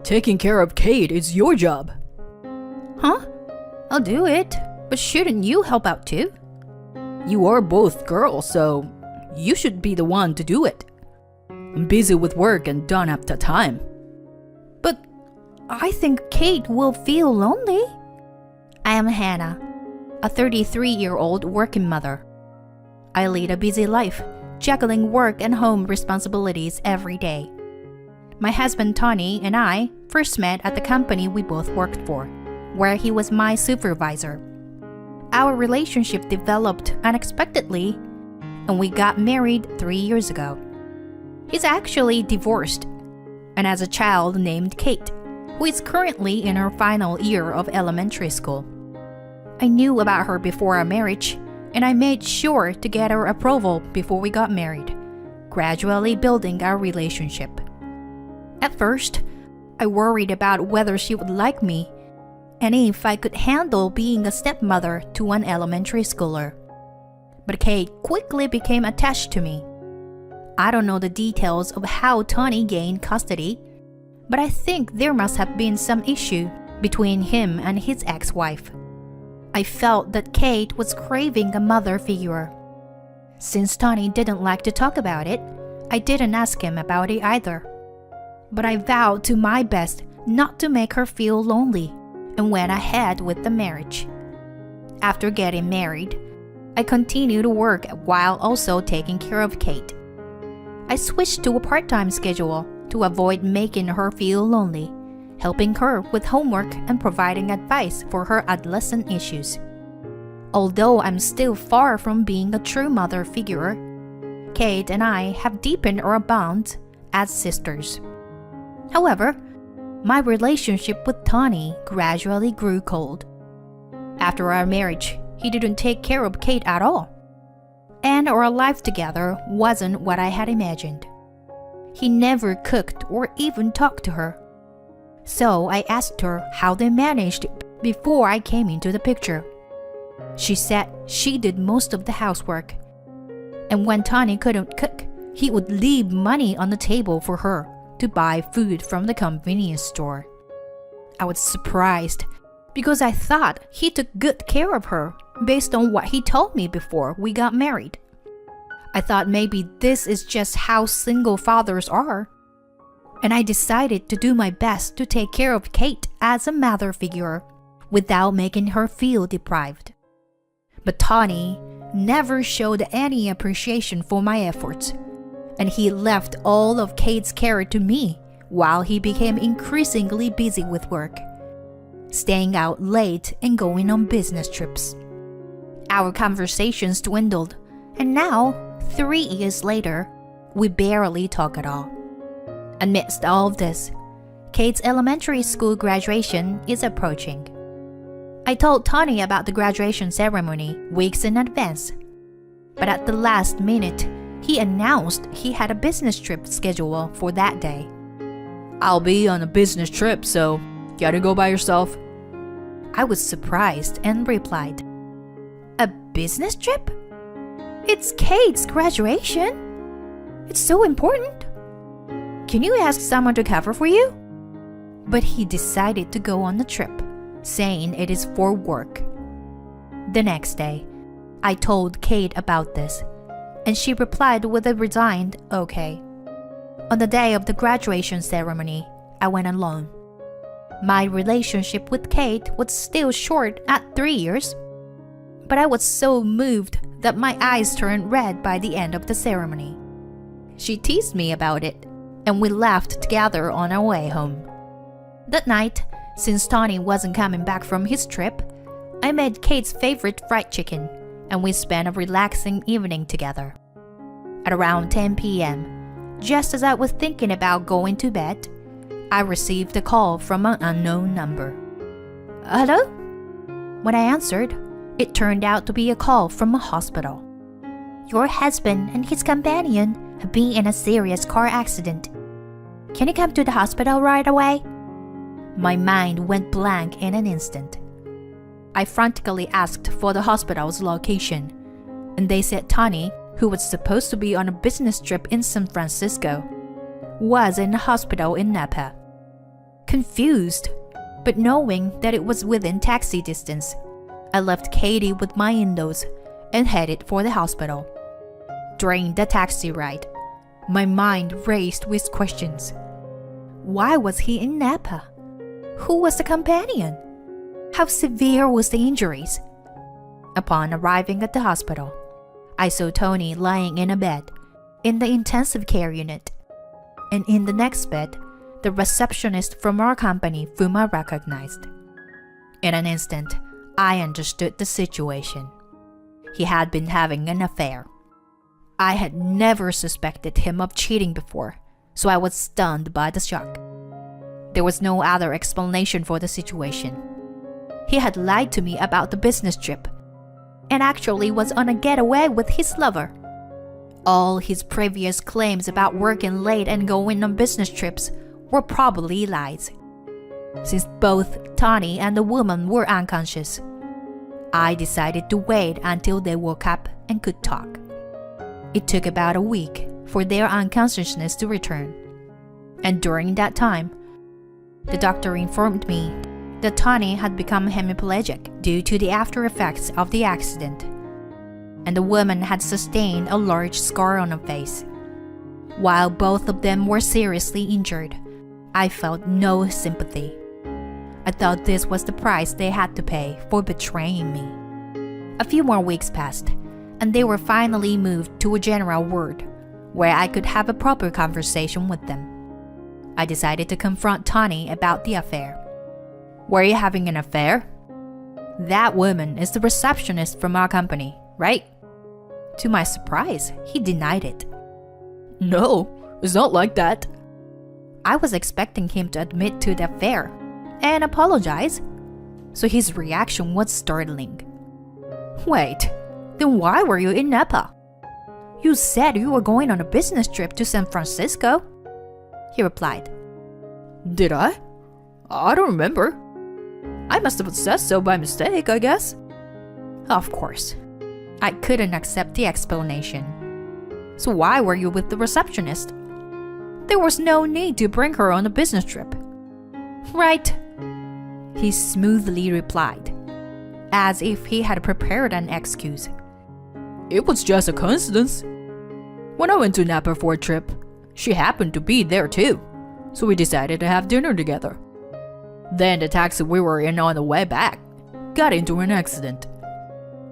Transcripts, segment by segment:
Taking care of Kate is your job. Huh? I'll do it, but shouldn't you help out too? You are both girls, so you should be the one to do it. I'm busy with work and don't have the time. But I think Kate will feel lonely. I am Hannah, a 33-year-old working mother. I lead a busy life, juggling work and home responsibilities every day. My husband Tony and I first met at the company we both worked for, where he was my supervisor. Our relationship developed unexpectedly, and we got married 3 years ago. He's actually divorced, and has a child named Kate, who is currently in her final year of elementary school. I knew about her before our marriage, and I made sure to get her approval before we got married, gradually building our relationship. At first, I worried about whether she would like me and if I could handle being a stepmother to an elementary schooler. But Kate quickly became attached to me. I don't know the details of how Tony gained custody, but I think there must have been some issue between him and his ex-wife. I felt that Kate was craving a mother figure. Since Tony didn't like to talk about it, I didn't ask him about it either. But I vowed to my best not to make her feel lonely and went ahead with the marriage. After getting married, I continued to work while also taking care of Kate. I switched to a part-time schedule to avoid making her feel lonely, helping her with homework and providing advice for her adolescent issues. Although I'm still far from being a true mother figure, Kate and I have deepened our bond as sisters. However, my relationship with Tony gradually grew cold. After our marriage, he didn't take care of Kate at all, and our life together wasn't what I had imagined. He never cooked or even talked to her. So I asked her how they managed before I came into the picture. She said she did most of the housework, and when Tony couldn't cook, he would leave money on the table for her to buy food from the convenience store. I was surprised because I thought he took good care of her based on what he told me before we got married. I thought maybe this is just how single fathers are, and I decided to do my best to take care of Kate as a mother figure without making her feel deprived. But Tony never showed any appreciation for my efforts, and he left all of Kate's care to me while he became increasingly busy with work, staying out late and going on business trips. Our conversations dwindled, and now, 3 years later, we barely talk at all. Amidst all of this, Kate's elementary school graduation is approaching. I told Tony about the graduation ceremony weeks in advance, but at the last minute, he announced he had a business trip scheduled for that day. I'll be on a business trip, so gotta go by yourself. I was surprised and replied, "A business trip? It's Kate's graduation. It's so important. Can you ask someone to cover for you?" But he decided to go on the trip, saying it is for work. The next day, I told Kate about this, and she replied with a resigned okay. On the day of the graduation ceremony, I went alone. My relationship with Kate was still short at 3 years, but I was so moved that my eyes turned red by the end of the ceremony. She teased me about it, and we laughed together on our way home. That night, since Tony wasn't coming back from his trip, I made Kate's favorite fried chicken, and we spent a relaxing evening together. At around 10 p.m., just as I was thinking about going to bed, I received a call from an unknown number. "Hello?" When I answered, it turned out to be a call from a hospital. "Your husband and his companion have been in a serious car accident. Can you come to the hospital right away?" My mind went blank in an instant. I frantically asked for the hospital's location, and they said Tony, who was supposed to be on a business trip in San Francisco, was in a hospital in Napa. Confused, but knowing that it was within taxi distance, I left Katie with my in-laws and headed for the hospital. During the taxi ride, my mind raced with questions. Why was he in Napa? Who was the companion? How severe was the injuries? Upon arriving at the hospital, I saw Tony lying in a bed in the intensive care unit, and in the next bed, the receptionist from our company whom I recognized. In an instant, I understood the situation. He had been having an affair. I had never suspected him of cheating before, so I was stunned by the shock. There was no other explanation for the situation. He had lied to me about the business trip and actually was on a getaway with his lover. All his previous claims about working late and going on business trips were probably lies. Since both Tony and the woman were unconscious, I decided to wait until they woke up and could talk. It took about a week for their unconsciousness to return, and during that time, the doctor informed me that Tony had become hemiplegic due to the after effects of the accident, and the woman had sustained a large scar on her face. While both of them were seriously injured, I felt no sympathy. I thought this was the price they had to pay for betraying me. A few more weeks passed, and they were finally moved to a general ward, where I could have a proper conversation with them. I decided to confront Tony about the affair. Were you having an affair? That woman is the receptionist from our company, right? To my surprise, he denied it. No, it's not like that. I was expecting him to admit to the affair and apologize, so his reaction was startling. Wait, then why were you in Napa? You said you were going on a business trip to San Francisco, he replied. Did I? I don't remember. I must have said so by mistake, I guess. Of course. I couldn't accept the explanation. So why were you with the receptionist? There was no need to bring her on a business trip. Right, he smoothly replied, as if he had prepared an excuse. It was just a coincidence. When I went to Napa for a trip, she happened to be there too, so we decided to have dinner together. Then the taxi we were in on the way back got into an accident.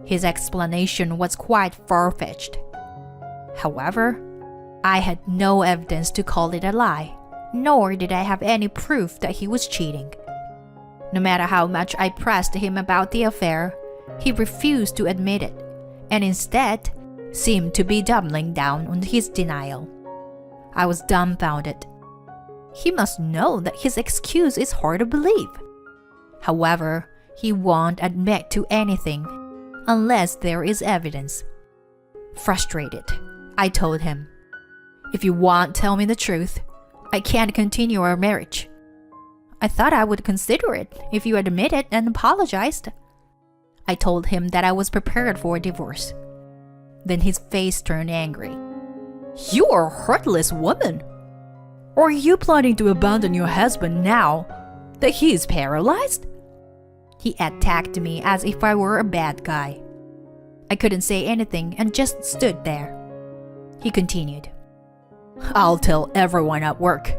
His explanation was quite far-fetched. However, I had no evidence to call it a lie, nor did I have any proof that he was cheating. No matter how much I pressed him about the affair, he refused to admit it, and instead seemed to be doubling down on his denial. I was dumbfounded. He must know that his excuse is hard to believe. However, he won't admit to anything unless there is evidence. Frustrated, I told him, "If you won't tell me the truth, I can't continue our marriage." I thought I would consider it if you admitted and apologized. I told him that I was prepared for a divorce. Then his face turned angry. You are a heartless woman. Or are you planning to abandon your husband now that he is paralyzed? He attacked me as if I were a bad guy. I couldn't say anything and just stood there. He continued, I'll tell everyone at work.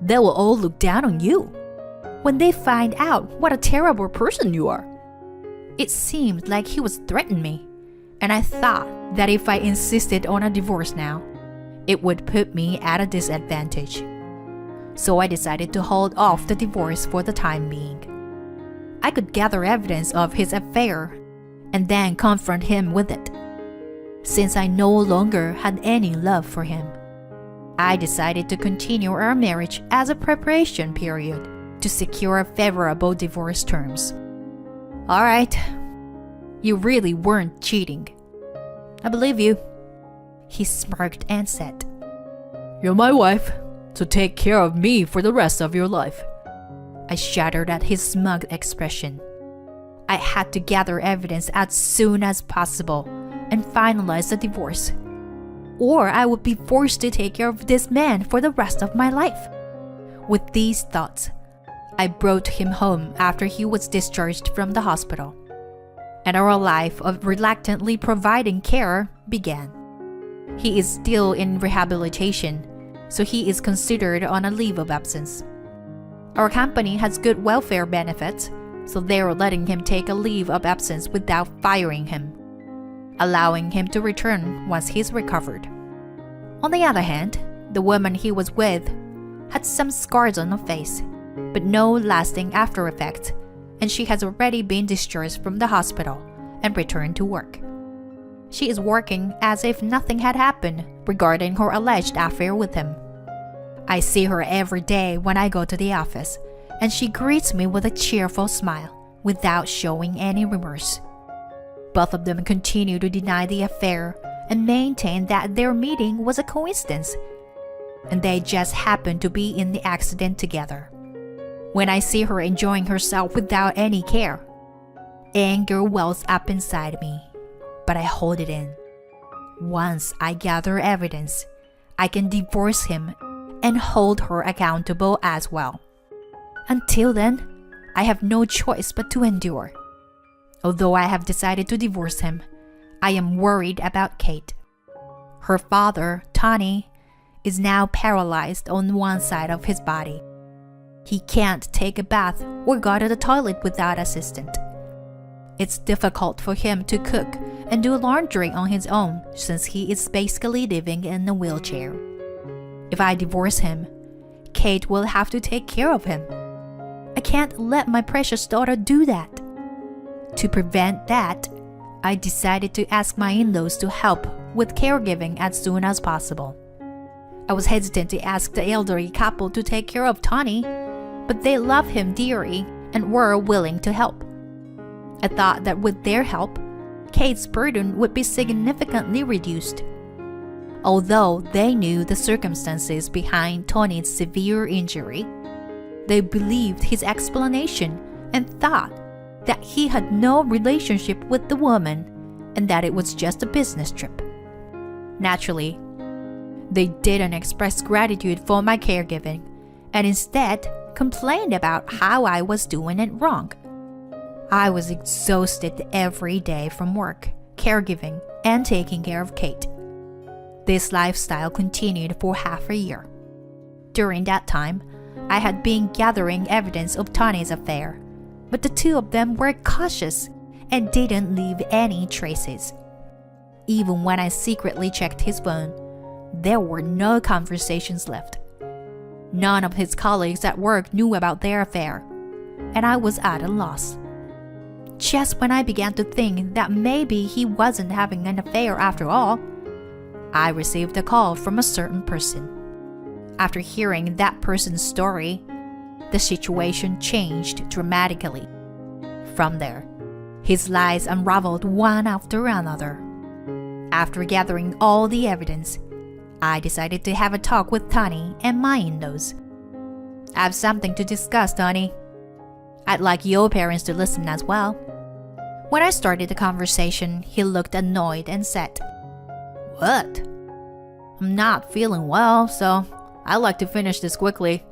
They will all look down on you when they find out what a terrible person you are. It seemed like he was threatening me, and I thought that if I insisted on a divorce now, it would put me at a disadvantage. So I decided to hold off the divorce for the time being. I could gather evidence of his affair and then confront him with it. Since I no longer had any love for him, I decided to continue our marriage as a preparation period to secure favorable divorce terms. All right, you really weren't cheating. I believe you. He smirked and said, You're my wife, so take care of me for the rest of your life. I shuddered at his smug expression. I had to gather evidence as soon as possible and finalize the divorce, or I would be forced to take care of this man for the rest of my life. With these thoughts, I brought him home after he was discharged from the hospital, and our life of reluctantly providing care began. He is still in rehabilitation, so he is considered on a leave of absence. Our company has good welfare benefits, so they are letting him take a leave of absence without firing him, allowing him to return once he's recovered. On the other hand, the woman he was with had some scars on her face, but no lasting after effects, and she has already been discharged from the hospital and returned to work. She is working as if nothing had happened regarding her alleged affair with him. I see her every day when I go to the office, and she greets me with a cheerful smile without showing any remorse. Both of them continue to deny the affair and maintain that their meeting was a coincidence, and they just happened to be in the accident together. When I see her enjoying herself without any care, anger wells up inside me, but I hold it in. Once I gather evidence, I can divorce him and hold her accountable as well. Until then, I have no choice but to endure. Although I have decided to divorce him, I am worried about Kate. Her father, Tony, is now paralyzed on one side of his body. He can't take a bath or go to the toilet without assistance. It's difficult for him to cook and do laundry on his own since he is basically living in a wheelchair. If I divorce him, Kate will have to take care of him. I can't let my precious daughter do that. To prevent that, I decided to ask my in-laws to help with caregiving as soon as possible. I was hesitant to ask the elderly couple to take care of Tony, but they love him dearly and were willing to help. I thought that with their help, Kate's burden would be significantly reduced. Although they knew the circumstances behind Tony's severe injury, they believed his explanation and thought that he had no relationship with the woman and that it was just a business trip. Naturally, they didn't express gratitude for my caregiving and instead complained about how I was doing it wrong. I was exhausted every day from work, caregiving, and taking care of Kate. This lifestyle continued for half a year. During that time, I had been gathering evidence of Tony's affair, but the two of them were cautious and didn't leave any traces. Even when I secretly checked his phone, there were no conversations left. None of his colleagues at work knew about their affair, and I was at a loss. Just when I began to think that maybe he wasn't having an affair after all, I received a call from a certain person. After hearing that person's story, the situation changed dramatically. From there, his lies unraveled one after another. After gathering all the evidence, I decided to have a talk with Tony and my in-laws. I have something to discuss, Tony. I'd like your parents to listen as well. When I started the conversation, he looked annoyed and said, "What? I'm not feeling well, so I'd like to finish this quickly.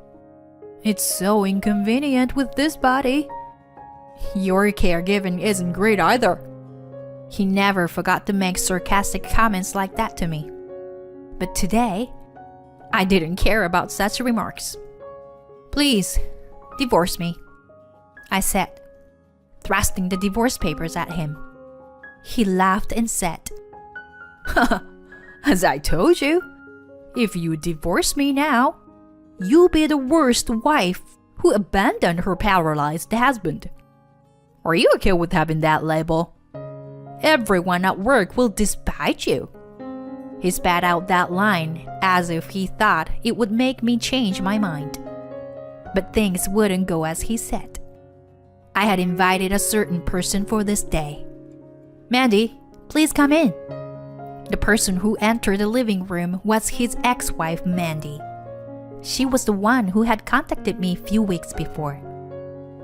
It's so inconvenient with this body. Your caregiving isn't great either." He never forgot to make sarcastic comments like that to me. But today, I didn't care about such remarks. "Please, divorce me," I said, thrusting the divorce papers at him. He laughed and said, "As I told you, if you divorce me now, you'll be the worst wife who abandoned her paralyzed husband. Are you okay with having that label? Everyone at work will despise you." He spat out that line as if he thought it would make me change my mind. But things wouldn't go as he said. I had invited a certain person for this day. "Mandy, please come in." The person who entered the living room was his ex-wife, Mandy. She was the one who had contacted me a few weeks before.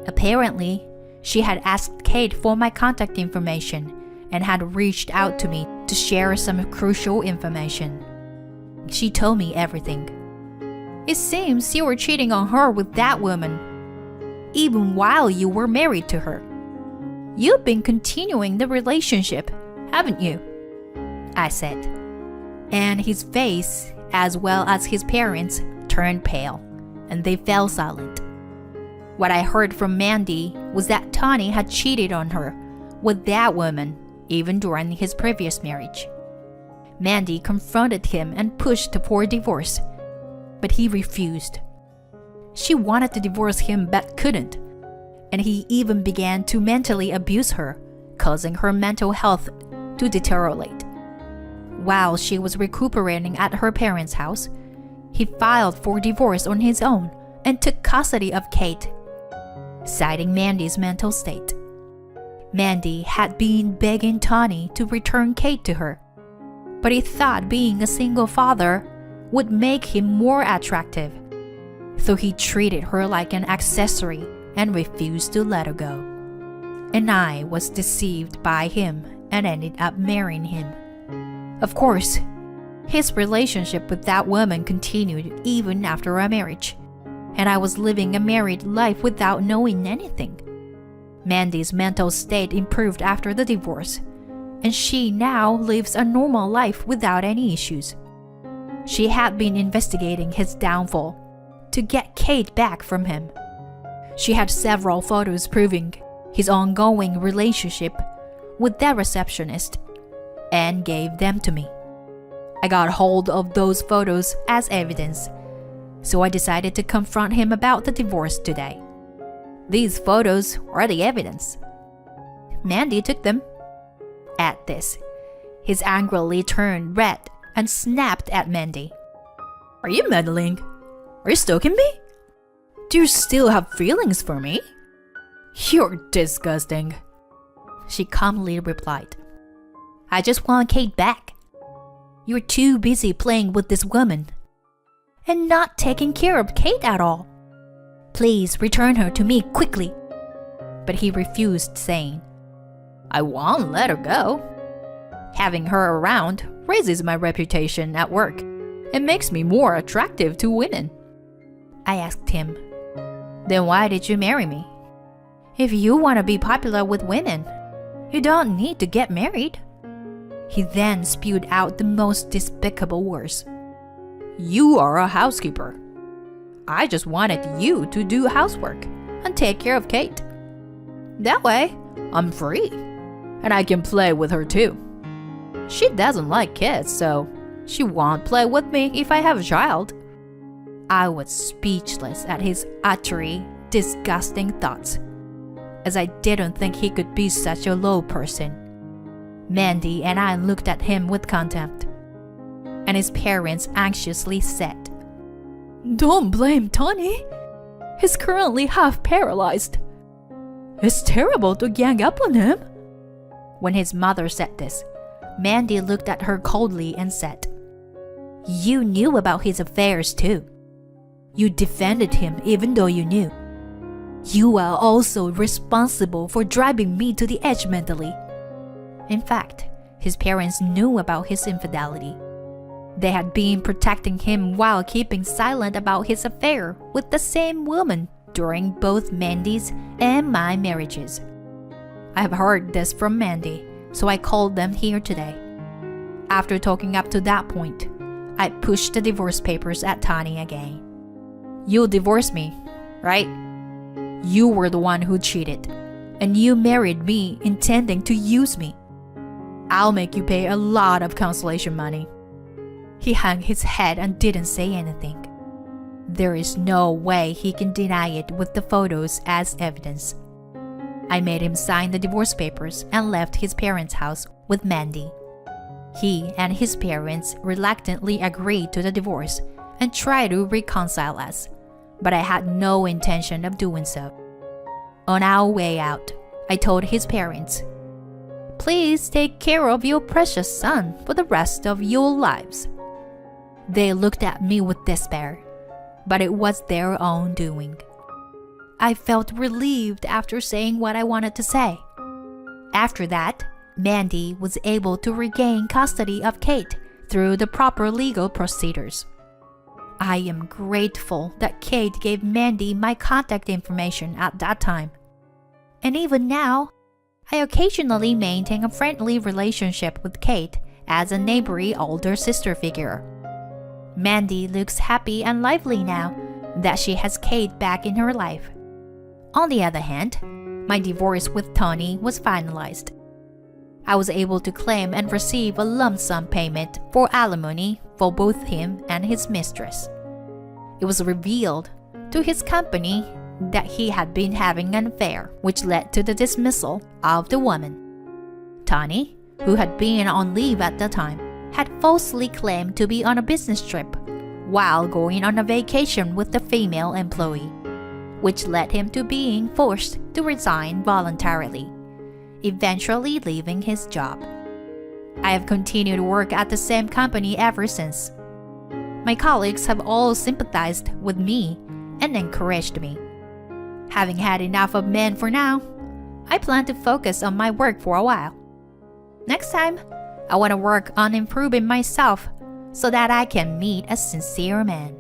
Apparently, she had asked Kate for my contact information and had reached out to me to share some crucial information. She told me everything. "It seems you were cheating on her with that woman." even while you were married to her. You've been continuing the relationship, haven't you? I said. And his face, as well as his parents, turned pale, and they fell silent. What I heard from Mandy was that Tony had cheated on her with that woman, even during his previous marriage. Mandy confronted him and pushed for divorce, but he refused. She wanted to divorce him but couldn't, and he even began to mentally abuse her, causing her mental health to deteriorate. While she was recuperating at her parents' house, he filed for divorce on his own and took custody of Kate, citing Mandy's mental state. Mandy had been begging Tony to return Kate to her, but he thought being a single father would make him more attractive, so he treated her like an accessory and refused to let her go. And I was deceived by him and ended up marrying him. Of course, his relationship with that woman continued even after our marriage, and I was living a married life without knowing anything. Mandy's mental state improved after the divorce, and she now lives a normal life without any issues. She had been investigating his downfall to get Kate back from him. She had several photos proving his ongoing relationship with that receptionist and gave them to me. I got hold of those photos as evidence, so I decided to confront him about the divorce today. These photos are the evidence. Mandy took them. At this, he angrily turned red and snapped at Mandy. Are you meddling? Are you stalking me? Do you still have feelings for me? You're disgusting. She calmly replied. I just want Kate back. You're too busy playing with this woman and not taking care of Kate at all. Please return her to me quickly. But he refused, saying, I won't let her go. Having her around raises my reputation at work and makes me more attractive to women. I asked him, Then why did you marry me? If you want to be popular with women, you don't need to get married. He then spewed out the most despicable words. You are a housekeeper. I just wanted you to do housework and take care of Kate. That way, I'm free, and I can play with her too. She doesn't like kids, so she won't play with me if I have a child. I was speechless at his utterly disgusting thoughts, as I didn't think he could be such a low person. Mandy and I looked at him with contempt, and his parents anxiously said, Don't blame Tony. He's currently half paralyzed. It's terrible to gang up on him. When his mother said this, Mandy looked at her coldly and said, You knew about his affairs too. You defended him even though you knew. You are also responsible for driving me to the edge mentally. In fact, his parents knew about his infidelity. They had been protecting him while keeping silent about his affair with the same woman during both Mandy's and my marriages. I have heard this from Mandy, so I called them here today. After talking up to that point, I pushed the divorce papers at Tony again. You'll divorce me, right? You were the one who cheated, and you married me intending to use me. I'll make you pay a lot of consolation money. He hung his head and didn't say anything. There is no way he can deny it with the photos as evidence. I made him sign the divorce papers and left his parents' house with Mandy. He and his parents reluctantly agreed to the divorce and tried to reconcile us, but I had no intention of doing so. On our way out, I told his parents, Please take care of your precious son for the rest of your lives. They looked at me with despair, but it was their own doing. I felt relieved after saying what I wanted to say. After that, Mandy was able to regain custody of Kate through the proper legal procedures. I am grateful that Kate gave Mandy my contact information at that time. And even now, I occasionally maintain a friendly relationship with Kate as a neighborly older sister figure. Mandy looks happy and lively now that she has Kate back in her life. On the other hand, my divorce with Tony was finalized. I was able to claim and receive a lump sum payment for alimony for both him and his mistress. It was revealed to his company that he had been having an affair, which led to the dismissal of the woman. Tony, who had been on leave at the time, had falsely claimed to be on a business trip while going on a vacation with the female employee, which led him to being forced to resign voluntarily, eventually leaving his job. I have continued to work at the same company ever since. My colleagues have all sympathized with me and encouraged me. Having had enough of men for now, I plan to focus on my work for a while. Next time, I want to work on improving myself so that I can meet a sincere man.